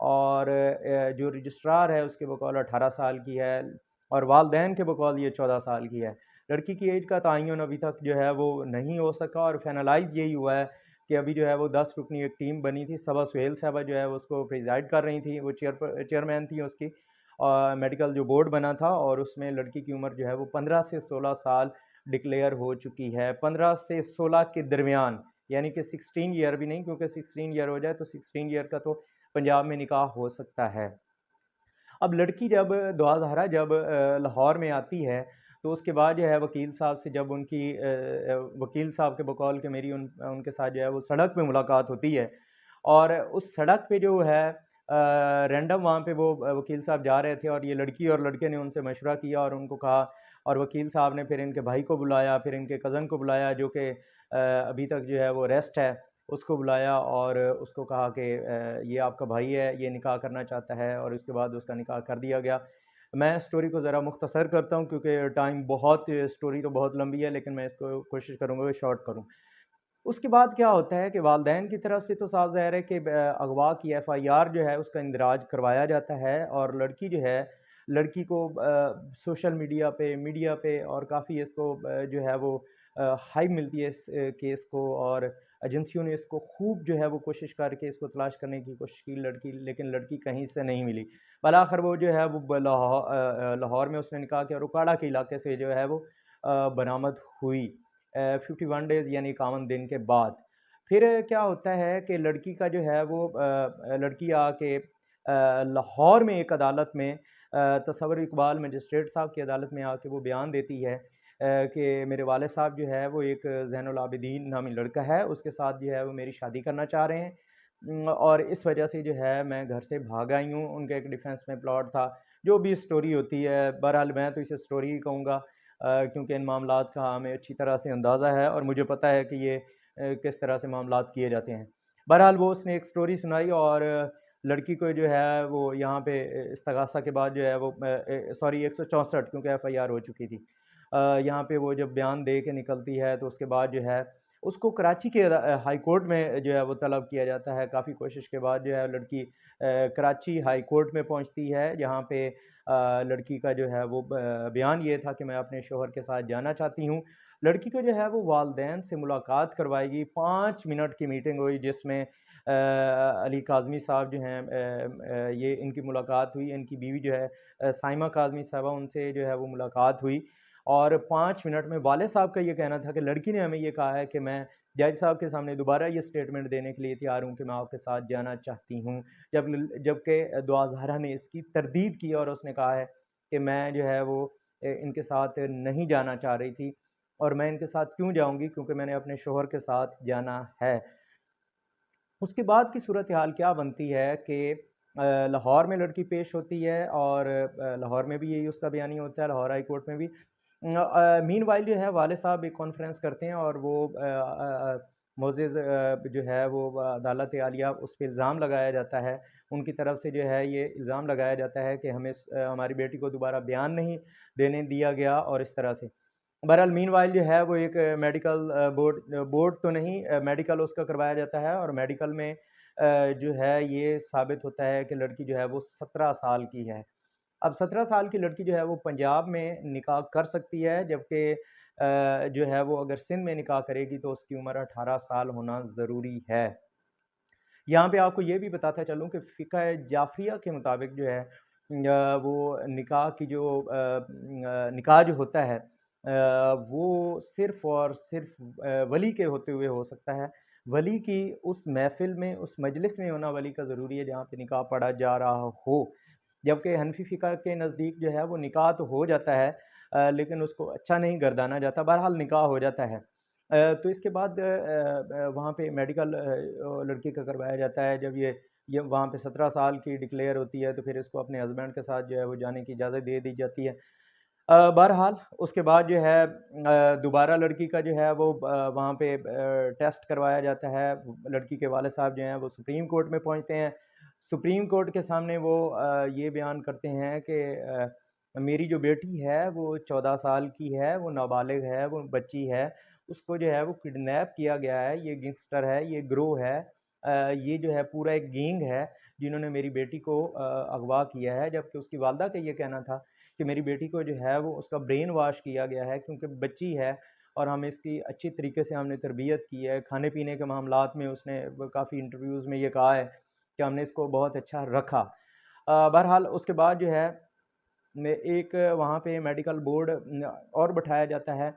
اور جو رجسٹرار ہے اس کے بقول 18 سال کی ہے، اور والدین کے بقول یہ 14 سال کی ہے۔ لڑکی کی ایج کا تعین ابھی تک جو ہے وہ نہیں ہو سکا، اور فائنلائز یہی ہوا ہے کہ ابھی جو ہے وہ 10 رکنی ایک ٹیم بنی تھی، صبا سہیل صاحبہ جو ہے وہ اس کو پریزائڈ کر رہی تھی، وہ چیئرمین تھیں اس کی، میڈیکل جو بورڈ بنا تھا، اور اس میں لڑکی کی عمر جو ہے وہ 15 سے 16 سال ڈکلیئر ہو چکی ہے، 15 سے 16 کے درمیان، یعنی کہ 16 ایئر بھی نہیں، کیونکہ 16 ایئر ہو جائے تو 16 ایئر کا تو پنجاب میں نکاح ہو سکتا ہے۔ اب لڑکی جب دعا زہرا جب لاہور میں آتی ہے تو اس کے بعد جو ہے وکیل صاحب سے جب ان کی وکیل صاحب کے بقول کہ میری ان کے ساتھ جو ہے وہ سڑک پہ ملاقات ہوتی ہے، اور اس سڑک پہ جو ہے رینڈم وہاں پہ وہ وکیل صاحب جا رہے تھے، اور یہ لڑکی اور لڑکے نے ان سے مشورہ کیا اور ان کو کہا، اور وکیل صاحب نے پھر ان کے بھائی کو بلایا، پھر ان کے کزن کو بلایا جو کہ ابھی تک جو ہے وہ ریسٹ ہے، اس کو بلایا اور اس کو کہا کہ یہ آپ کا بھائی ہے، یہ نکاح کرنا چاہتا ہے، اور اس کے بعد اس کا نکاح کر دیا گیا۔ میں سٹوری کو ذرا مختصر کرتا ہوں کیونکہ ٹائم بہت، سٹوری تو بہت لمبی ہے، لیکن میں اس کو کوشش کروں گا کہ شارٹ کروں۔ اس کے بعد کیا ہوتا ہے کہ والدین کی طرف سے تو صاف ظاہر ہے کہ اغوا کی ایف آئی آر جو ہے اس کا اندراج کروایا جاتا ہے، اور لڑکی جو ہے، لڑکی کو سوشل میڈیا پہ اور کافی اس کو جو ہے وہ ہائپ ملتی ہے اس کیس کو، اور ایجنسیوں نے اس کو خوب جو ہے وہ کوشش کر کے اس کو تلاش کرنے کی کوشش کی لڑکی، لیکن لڑکی کہیں سے نہیں ملی۔ بالآخر وہ جو ہے وہ لاہور میں اس نے نکاح کیا، اور اکاڑا کے علاقے سے جو ہے وہ برآمد ہوئی 51 ڈیز یعنی 51 دن کے بعد۔ پھر کیا ہوتا ہے کہ لڑکی کا جو ہے وہ لڑکی آ کے لاہور میں ایک عدالت میں تصور اقبال مجسٹریٹ صاحب کی عدالت میں آ کے وہ بیان دیتی ہے کہ میرے والد صاحب جو ہے وہ ایک زین العابدین نامی لڑکا ہے، اس کے ساتھ جو ہے وہ میری شادی کرنا چاہ رہے ہیں، اور اس وجہ سے جو ہے میں گھر سے بھاگ آئی ہوں۔ ان کا ایک ڈیفنس میں پلاٹ تھا، جو بھی سٹوری ہوتی ہے، بہرحال میں تو اسے سٹوری ہی کہوں گا کیونکہ ان معاملات کا ہمیں اچھی طرح سے اندازہ ہے، اور مجھے پتہ ہے کہ یہ کس طرح سے معاملات کیے جاتے ہیں۔ بہرحال وہ اس نے ایک سٹوری سنائی، اور لڑکی کو جو ہے وہ یہاں پہ استغاثہ کے بعد جو ہے وہ سوری 164 کیونکہ ایف آئی آر ہو چکی تھی، یہاں پہ وہ جب بیان دے کے نکلتی ہے تو اس کے بعد جو ہے اس کو کراچی کے ہائی کورٹ میں جو ہے وہ طلب کیا جاتا ہے۔ کافی کوشش کے بعد جو ہے لڑکی کراچی ہائی کورٹ میں پہنچتی ہے، جہاں پہ لڑکی کا جو ہے وہ بیان یہ تھا کہ میں اپنے شوہر کے ساتھ جانا چاہتی ہوں۔ لڑکی کو جو ہے وہ والدین سے ملاقات کروائے گی، 5 منٹ کی میٹنگ ہوئی جس میں علی کاظمی صاحب جو ہیں یہ ان کی ملاقات ہوئی، ان کی بیوی جو ہے سائمہ کاظمی صاحبہ، ان سے جو ہے وہ ملاقات ہوئی، اور 5 منٹ میں والد صاحب کا یہ کہنا تھا کہ لڑکی نے ہمیں یہ کہا ہے کہ میں جج صاحب کے سامنے دوبارہ یہ سٹیٹمنٹ دینے کے لیے تیار ہوں کہ میں آپ کے ساتھ جانا چاہتی ہوں، جبکہ دعا زہرا نے اس کی تردید کی اور اس نے کہا ہے کہ میں جو ہے وہ ان کے ساتھ نہیں جانا چاہ رہی تھی، اور میں ان کے ساتھ کیوں جاؤں گی کیونکہ میں نے اپنے شوہر کے ساتھ جانا ہے۔ اس کے بعد کی صورتحال کیا بنتی ہے کہ لاہور میں لڑکی پیش ہوتی ہے، اور لاہور میں بھی یہی اس کا بیانیہ ہوتا ہے، لاہور ہائی کورٹ میں بھی۔ مین وائل جو ہے والد صاحب ایک کانفرنس کرتے ہیں، اور وہ معزز جو ہے وہ عدالت عالیہ اس پہ الزام لگایا جاتا ہے، ان کی طرف سے جو ہے یہ الزام لگایا جاتا ہے کہ ہمیں ہماری بیٹی کو دوبارہ بیان نہیں دینے دیا گیا، اور اس طرح سے۔ بہرحال مین وائل جو ہے وہ ایک میڈیکل بورڈ تو نہیں، میڈیکل اس کا کروایا جاتا ہے، اور میڈیکل میں جو ہے یہ ثابت ہوتا ہے کہ لڑکی جو ہے وہ 17 سال کی ہے۔ اب 17 سال کی لڑکی جو ہے وہ پنجاب میں نکاح کر سکتی ہے، جبکہ جو ہے وہ اگر سندھ میں نکاح کرے گی تو اس کی عمر 18 سال ہونا ضروری ہے۔ یہاں پہ آپ کو یہ بھی بتاتا چلوں کہ فقہ جعفریہ کے مطابق جو ہے وہ نکاح کی جو نکاح جو ہوتا ہے وہ صرف اور صرف ولی کے ہوتے ہوئے ہو سکتا ہے۔ ولی کی اس محفل میں، اس مجلس میں ہونا ولی کا ضروری ہے جہاں پہ نکاح پڑھا جا رہا ہو، جبکہ حنفی فقہ کے نزدیک جو ہے وہ نکاح تو ہو جاتا ہے لیکن اس کو اچھا نہیں گردانا جاتا، بہرحال نکاح ہو جاتا ہے۔ تو اس کے بعد وہاں پہ میڈیکل لڑکی کا کروایا جاتا ہے، جب یہ وہاں پہ 17 سال کی ڈکلیئر ہوتی ہے تو پھر اس کو اپنے ہسبینڈ کے ساتھ جو ہے وہ جانے کی اجازت دے دی جاتی ہے۔ بہرحال اس کے بعد جو ہے دوبارہ لڑکی کا جو ہے وہ وہاں پہ ٹیسٹ کروایا جاتا ہے۔ لڑکی کے والد صاحب جو ہیں وہ سپریم کورٹ میں پہنچتے ہیں، سپریم کورٹ کے سامنے وہ یہ بیان کرتے ہیں کہ میری جو بیٹی ہے وہ 14 سال کی ہے، وہ نابالغ ہے، وہ بچی ہے، اس کو جو ہے وہ کڈنیپ کیا گیا ہے، یہ گینگسٹر ہے، یہ گروہ ہے، یہ جو ہے پورا ایک گینگ ہے جنہوں نے میری بیٹی کو اغوا کیا ہے، جبکہ اس کی والدہ کا یہ کہنا تھا کہ میری بیٹی کو جو ہے وہ اس کا برین واش کیا گیا ہے کیونکہ بچی ہے اور ہم اس کی اچھی طریقے سے ہم نے تربیت کی ہے۔ کھانے پینے کے معاملات میں اس نے کافی انٹرویوز میں یہ کہا ہے کہ ہم نے اس کو بہت اچھا رکھا۔ بہرحال اس کے بعد جو ہے میں ایک وہاں پہ میڈیکل بورڈ اور بٹھایا جاتا ہے،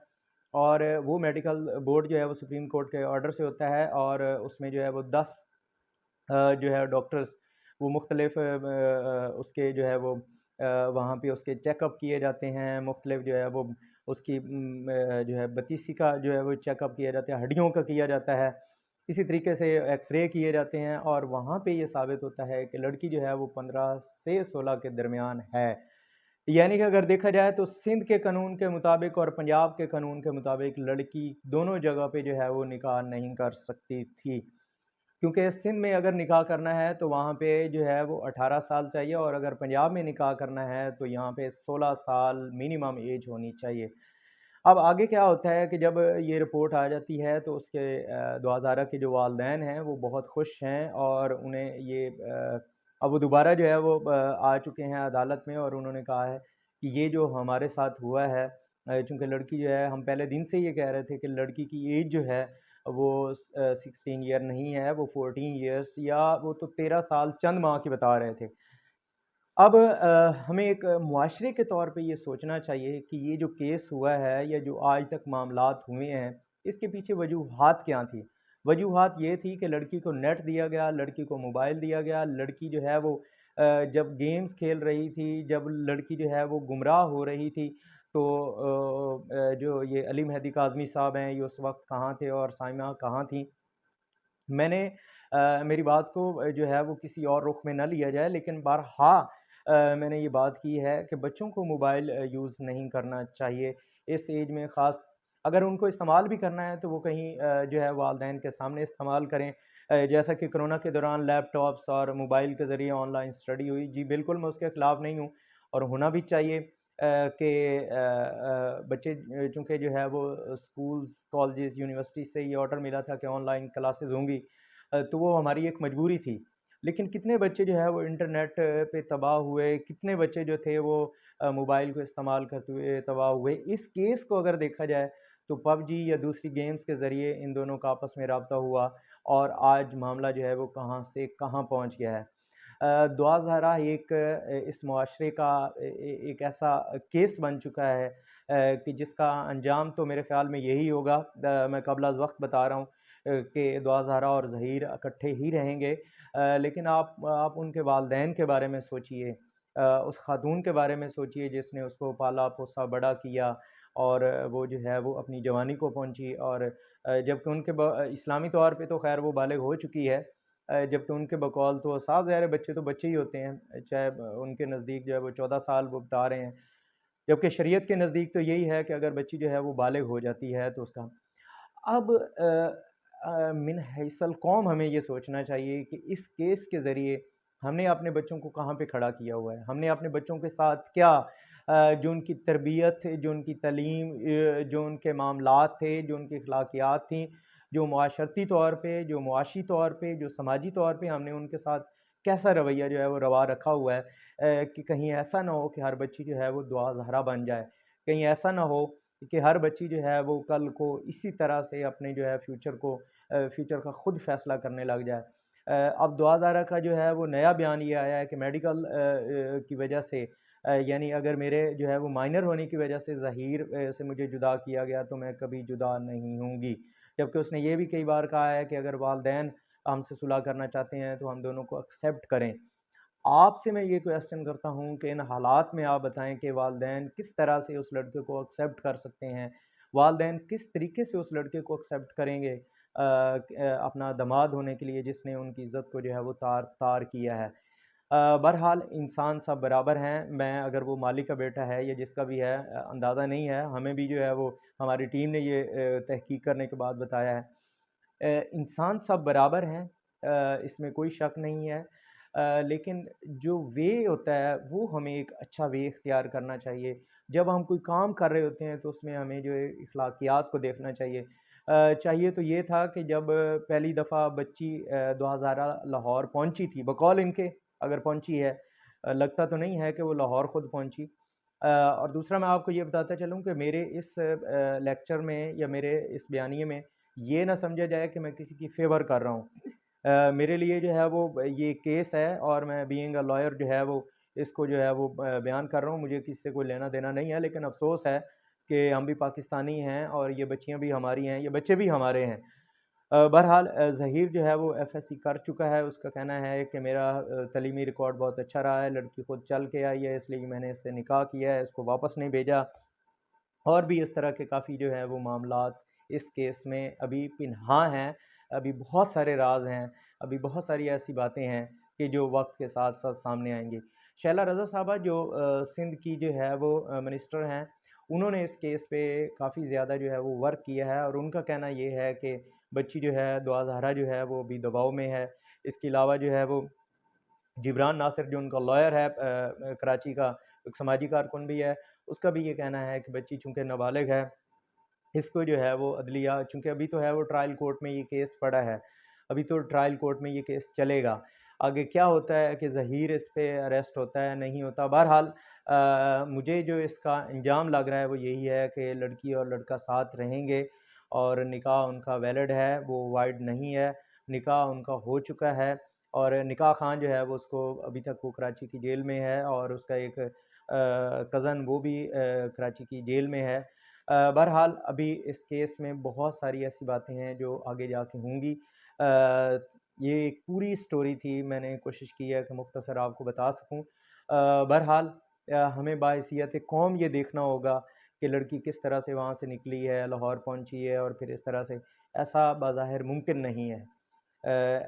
اور وہ میڈیکل بورڈ جو ہے وہ سپریم کورٹ کے آرڈر سے ہوتا ہے، اور اس میں جو ہے وہ 10 جو ہے ڈاکٹرز وہ مختلف اس کے جو ہے وہ وہاں پہ اس کے چیک اپ کیے جاتے ہیں، مختلف جو ہے وہ اس کی جو ہے بتیسی کا جو ہے وہ چیک اپ کیا جاتا ہے، ہڈیوں کا کیا جاتا ہے، اسی طریقے سے ایکس رے کیے جاتے ہیں، اور وہاں پہ یہ ثابت ہوتا ہے کہ لڑکی جو ہے وہ 15 سے 16 کے درمیان ہے۔ یعنی کہ اگر دیکھا جائے تو سندھ کے قانون کے مطابق اور پنجاب کے قانون کے مطابق لڑکی دونوں جگہ پہ جو ہے وہ نکاح نہیں کر سکتی تھی، کیونکہ سندھ میں اگر نکاح کرنا ہے تو وہاں پہ جو ہے وہ 18 سال چاہیے، اور اگر پنجاب میں نکاح کرنا ہے تو یہاں پہ 16 سال منیمم ایج ہونی چاہیے۔ اب آگے کیا ہوتا ہے کہ جب یہ رپورٹ آ جاتی ہے تو اس کے دعا زارہ کے جو والدین ہیں وہ بہت خوش ہیں، اور انہیں یہ اب وہ دوبارہ جو ہے وہ آ چکے ہیں عدالت میں، اور انہوں نے کہا ہے کہ یہ جو ہمارے ساتھ ہوا ہے، چونکہ لڑکی جو ہے، ہم پہلے دن سے یہ کہہ رہے تھے کہ لڑکی کی ایج جو ہے وہ 16 ایئر نہیں ہے، وہ 14 ایئرس یا وہ تو 13 سال چند ماہ کی بتا رہے تھے۔ اب ہمیں ایک معاشرے کے طور پہ یہ سوچنا چاہیے کہ یہ جو کیس ہوا ہے یا جو آج تک معاملات ہوئے ہیں، اس کے پیچھے وجوہات کیا تھیں؟ وجوہات یہ تھی کہ لڑکی کو نیٹ دیا گیا، لڑکی کو موبائل دیا گیا، لڑکی جو ہے وہ جب گیمز کھیل رہی تھی، جب لڑکی جو ہے وہ گمراہ ہو رہی تھی، تو جو یہ علی مہدی کاظمی صاحب ہیں، یہ اس وقت کہاں تھے اور سائمہ کہاں تھیں؟ میں نے میری بات کو جو ہے وہ کسی اور رخ میں نہ لیا جائے، لیکن بارہا میں نے یہ بات کی ہے کہ بچوں کو موبائل یوز نہیں کرنا چاہیے اس ایج میں، خاص اگر ان کو استعمال بھی کرنا ہے تو وہ کہیں جو ہے والدین کے سامنے استعمال کریں۔ جیسا کہ کرونا کے دوران لیپ ٹاپس اور موبائل کے ذریعے آن لائن اسٹڈی ہوئی، جی بالکل میں اس کے خلاف نہیں ہوں، اور ہونا بھی چاہیے کہ بچے چونکہ جو ہے وہ اسکولز، کالجز، یونیورسٹی سے یہ آرڈر ملا تھا کہ آن لائن کلاسز ہوں گی، تو وہ ہماری ایک مجبوری تھی، لیکن کتنے بچے جو ہے وہ انٹرنیٹ پہ تباہ ہوئے، کتنے بچے جو تھے وہ موبائل کو استعمال کرتے ہوئے تباہ ہوئے۔ اس کیس کو اگر دیکھا جائے تو پب جی یا دوسری گیمز کے ذریعے ان دونوں کا آپس میں رابطہ ہوا، اور آج معاملہ جو ہے وہ کہاں سے کہاں پہنچ گیا ہے۔ دعا زہرا ایک اس معاشرے کا ایک ایسا کیس بن چکا ہے کہ جس کا انجام تو میرے خیال میں یہی ہوگا، میں قبل از وقت بتا رہا ہوں کہ دعا زہرا اور ظہیر اکٹھے ہی رہیں گے، لیکن آپ ان کے والدین کے بارے میں سوچئے، اس خاتون کے بارے میں سوچئے جس نے اس کو پالا پوسا بڑا کیا، اور وہ جو ہے وہ اپنی جوانی کو پہنچی، اور جبکہ ان کے اسلامی طور پہ تو خیر وہ بالغ ہو چکی ہے، جبکہ ان کے بقول تو صاف ظاہر ہے بچے تو بچے ہی ہوتے ہیں، چاہے ان کے نزدیک جو ہے وہ 14 سال وہ بتا رہے ہیں، جبکہ شریعت کے نزدیک تو یہی ہے کہ اگر بچی جو ہے وہ بالغ ہو جاتی ہے تو اس کا اب من حیث القوم ہمیں یہ سوچنا چاہیے کہ اس کیس کے ذریعے ہم نے اپنے بچوں کو کہاں پہ کھڑا کیا ہوا ہے، ہم نے اپنے بچوں کے ساتھ کیا جو ان کی تربیت، جو ان کی تعلیم، جو ان کے معاملات تھے، جو ان کی اخلاقیات تھیں، جو معاشرتی طور پہ، جو معاشی طور پہ، جو سماجی طور پہ ہم نے ان کے ساتھ کیسا رویہ جو ہے وہ روا رکھا ہوا ہے کہ کہیں ایسا نہ ہو کہ ہر بچی جو ہے وہ دعا زہرا بن جائے، کہیں ایسا نہ ہو کہ ہر بچی جو ہے وہ کل کو اسی طرح سے اپنے جو ہے فیوچر کا خود فیصلہ کرنے لگ جائے۔ اب دعا زہرا کا جو ہے وہ نیا بیان یہ آیا ہے کہ میڈیکل کی وجہ سے، یعنی اگر میرے جو ہے وہ مائنر ہونے کی وجہ سے ظہیر سے مجھے جدا کیا گیا تو میں کبھی جدا نہیں ہوں گی، جبکہ اس نے یہ بھی کئی بار کہا ہے کہ اگر والدین ہم سے صلح کرنا چاہتے ہیں تو ہم دونوں کو ایکسیپٹ کریں۔ آپ سے میں یہ کویسچن کرتا ہوں کہ ان حالات میں آپ بتائیں کہ والدین کس طرح سے اس لڑکے کو ایکسیپٹ کر سکتے ہیں، والدین کس طریقے سے اس لڑکے کو ایکسیپٹ کریں گے اپنا داماد ہونے کے لیے جس نے ان کی عزت کو جو ہے وہ تار کیا ہے۔ بہرحال انسان سب برابر ہیں، میں اگر وہ مالک کا بیٹا ہے یا جس کا بھی ہے اندازہ نہیں ہے، ہمیں بھی جو ہے وہ ہماری ٹیم نے یہ تحقیق کرنے کے بعد بتایا ہے، انسان سب برابر ہیں، اس میں کوئی شک نہیں ہے، لیکن جو وے ہوتا ہے وہ ہمیں ایک اچھا وے اختیار کرنا چاہیے۔ جب ہم کوئی کام کر رہے ہوتے ہیں تو اس میں ہمیں جو ہے اخلاقیات کو دیکھنا چاہیے۔ چاہیے تو یہ تھا کہ جب پہلی دفعہ بچی دوازارہ لاہور پہنچی تھی، بقول ان کے اگر پہنچی ہے، لگتا تو نہیں ہے کہ وہ لاہور خود پہنچی۔ اور دوسرا میں آپ کو یہ بتاتا چلوں کہ میرے اس لیکچر میں یا میرے اس بیانیے میں یہ نہ سمجھا جائے کہ میں کسی کی فیور کر رہا ہوں۔ میرے لیے جو ہے وہ یہ کیس ہے، اور میں بینگ اے لائر جو ہے وہ اس کو جو ہے وہ بیان کر رہا ہوں، مجھے کسی سے کوئی لینا دینا نہیں ہے، لیکن افسوس ہے کہ ہم بھی پاکستانی ہیں اور یہ بچیاں بھی ہماری ہیں، یہ بچے بھی ہمارے ہیں۔ بہرحال ظہیر جو ہے وہ ایف ایس سی کر چکا ہے، اس کا کہنا ہے کہ میرا تعلیمی ریکارڈ بہت اچھا رہا ہے، لڑکی خود چل کے آئی ہے، اس لیے میں نے اس سے نکاح کیا ہے، اس کو واپس نہیں بھیجا، اور بھی اس طرح کے کافی جو ہے وہ معاملات اس کیس میں ابھی پنہاں ہیں، ابھی بہت سارے راز ہیں، ابھی بہت ساری ایسی باتیں ہیں کہ جو وقت کے ساتھ ساتھ سامنے آئیں گی۔ شیلہ رضا صاحبہ جو سندھ کی جو ہے وہ منسٹر ہیں، انہوں نے اس کیس پہ کافی زیادہ جو ہے وہ ورک کیا ہے، اور ان کا کہنا یہ ہے کہ بچی جو ہے دعا زہرا جو ہے وہ بھی دباؤ میں ہے۔ اس کے علاوہ جو ہے وہ جبران ناصر جو ان کا لائر ہے کراچی کا، ایک سماجی کارکن بھی ہے، اس کا بھی یہ کہنا ہے کہ بچی چونکہ نابالغ ہے، اس کو جو ہے وہ عدلیہ، چونکہ ابھی تو ہے وہ ٹرائل کورٹ میں یہ کیس پڑا ہے، ابھی تو ٹرائل کورٹ میں یہ کیس چلے گا، آگے کیا ہوتا ہے کہ ظہیر اس پہ اریسٹ ہوتا ہے نہیں ہوتا۔ بہرحال مجھے جو اس کا انجام لگ رہا ہے وہ یہی ہے کہ لڑکی اور لڑکا ساتھ رہیں گے، اور نکاح ان کا ویلڈ ہے، وہ وائڈ نہیں ہے، نکاح ان کا ہو چکا ہے، اور نکاح خان جو ہے وہ اس کو ابھی تک وہ کراچی کی جیل میں ہے، اور اس کا ایک کزن وہ بھی کراچی کی جیل میں ہے۔ بہرحال ابھی اس کیس میں بہت ساری ایسی باتیں ہیں جو آگے جا کے ہوں گی۔ یہ ایک پوری سٹوری تھی، میں نے کوشش کی ہے کہ مختصر آپ کو بتا سکوں۔ بہرحال ہمیں باحیثیت قوم یہ دیکھنا ہوگا کہ لڑکی کس طرح سے وہاں سے نکلی ہے، لاہور پہنچی ہے، اور پھر اس طرح سے ایسا بظاہر ممکن نہیں ہے۔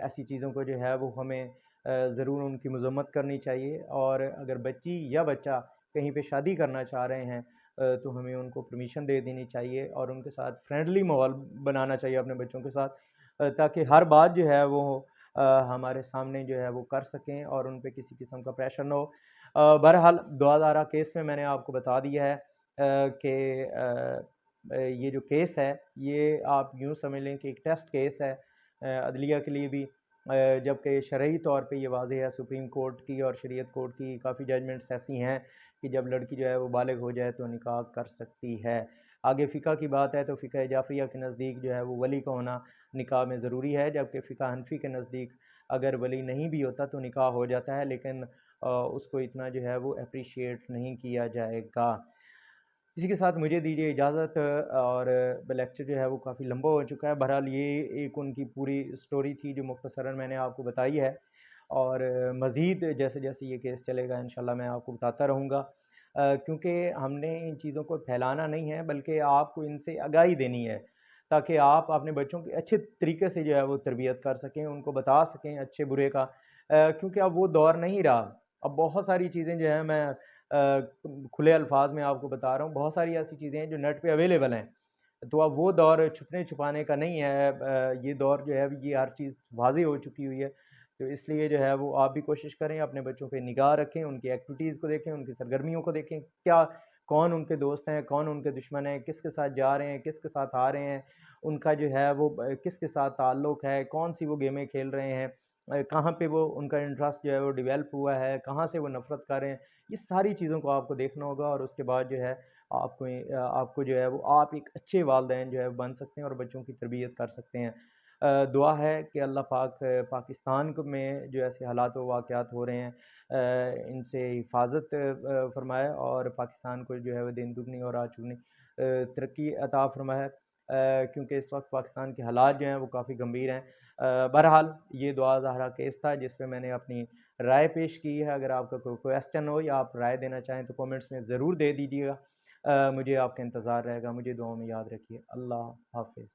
ایسی چیزوں کو جو ہے وہ ہمیں ضرور ان کی مذمت کرنی چاہیے، اور اگر بچی یا بچہ کہیں پہ شادی کرنا چاہ رہے ہیں تو ہمیں ان کو پرمیشن دے دینی چاہیے، اور ان کے ساتھ فرینڈلی ماحول بنانا چاہیے اپنے بچوں کے ساتھ، تاکہ ہر بات جو ہے وہ ہمارے سامنے جو ہے وہ کر سکیں، اور ان پہ کسی قسم کا پریشر نہ ہو۔ بہرحال دوازارہ کیس میں میں نے آپ کو بتا دیا ہے کہ یہ جو کیس ہے یہ آپ یوں سمجھ لیں کہ ایک ٹیسٹ کیس ہے عدلیہ کے لیے بھی، جبکہ شرعی طور پہ یہ واضح ہے، سپریم کورٹ کی اور شریعت کورٹ کی کافی ججمنٹس ایسی ہیں کہ جب لڑکی جو ہے وہ بالغ ہو جائے تو نکاح کر سکتی ہے۔ آگے فقہ کی بات ہے تو فقہ جعفریہ کے نزدیک جو ہے وہ ولی کا ہونا نکاح میں ضروری ہے، جبکہ فقہ حنفی کے نزدیک اگر ولی نہیں بھی ہوتا تو نکاح ہو جاتا ہے، لیکن اس کو اتنا جو ہے وہ اپریشیٹ نہیں کیا جائے گا۔ اسی کے ساتھ مجھے دیجیے اجازت، اور لیکچر جو ہے وہ کافی لمبا ہو چکا ہے۔ بہرحال یہ ایک ان کی پوری سٹوری تھی جو مختصراً میں نے آپ کو بتائی ہے، اور مزید جیسے جیسے یہ کیس چلے گا انشاءاللہ میں آپ کو بتاتا رہوں گا، کیونکہ ہم نے ان چیزوں کو پھیلانا نہیں ہے بلکہ آپ کو ان سے آگاہی دینی ہے، تاکہ آپ اپنے بچوں کی اچھے طریقے سے جو ہے وہ تربیت کر سکیں، ان کو بتا سکیں اچھے برے کا، کیونکہ اب وہ دور نہیں رہا۔ اب بہت ساری چیزیں جو ہیں میں کھلے الفاظ میں آپ کو بتا رہا ہوں، بہت ساری ایسی چیزیں ہیں جو نیٹ پہ اویلیبل ہیں، تو اب وہ دور چھپنے چھپانے کا نہیں ہے، یہ دور جو ہے یہ ہر چیز واضح ہو چکی ہوئی ہے، تو اس لیے جو ہے وہ آپ بھی کوشش کریں اپنے بچوں پہ نگاہ رکھیں، ان کی ایکٹیویٹیز کو دیکھیں، ان کی سرگرمیوں کو دیکھیں، کیا کون ان کے دوست ہیں، کون ان کے دشمن ہیں، کس کے ساتھ جا رہے ہیں، کس کے ساتھ آ رہے ہیں، ان کا جو ہے وہ کس کے ساتھ تعلق ہے، کون سی وہ گیمیں کھیل رہے ہیں، کہاں پہ وہ ان کا انٹرسٹ جو ہے وہ ڈیولپ ہوا ہے، کہاں سے وہ نفرت کر رہے ہیں، یہ ساری چیزوں کو آپ کو دیکھنا ہوگا، اور اس کے بعد جو ہے آپ کو جو ہے وہ آپ ایک اچھے والدین جو ہے بن سکتے ہیں اور بچوں کی تربیت کر سکتے ہیں۔ دعا ہے کہ اللہ پاک پاکستان میں جو ایسے حالات و واقعات ہو رہے ہیں ان سے حفاظت فرمائے، اور پاکستان کو جو ہے وہ دین دگنی اور رات چگنی ترقی عطا فرمائے، کیونکہ اس وقت پاکستان کے حالات جو ہیں وہ کافی گمبھیر ہیں۔ بہرحال یہ دعا زہرا کیس تھا جس پہ میں نے اپنی رائے پیش کی ہے، اگر آپ کا کوئی کویسچن ہو یا آپ رائے دینا چاہیں تو کومنٹس میں ضرور دے دیجیے گا، مجھے آپ کا انتظار رہے گا، مجھے دعاؤں میں یاد رکھیے۔ اللہ حافظ۔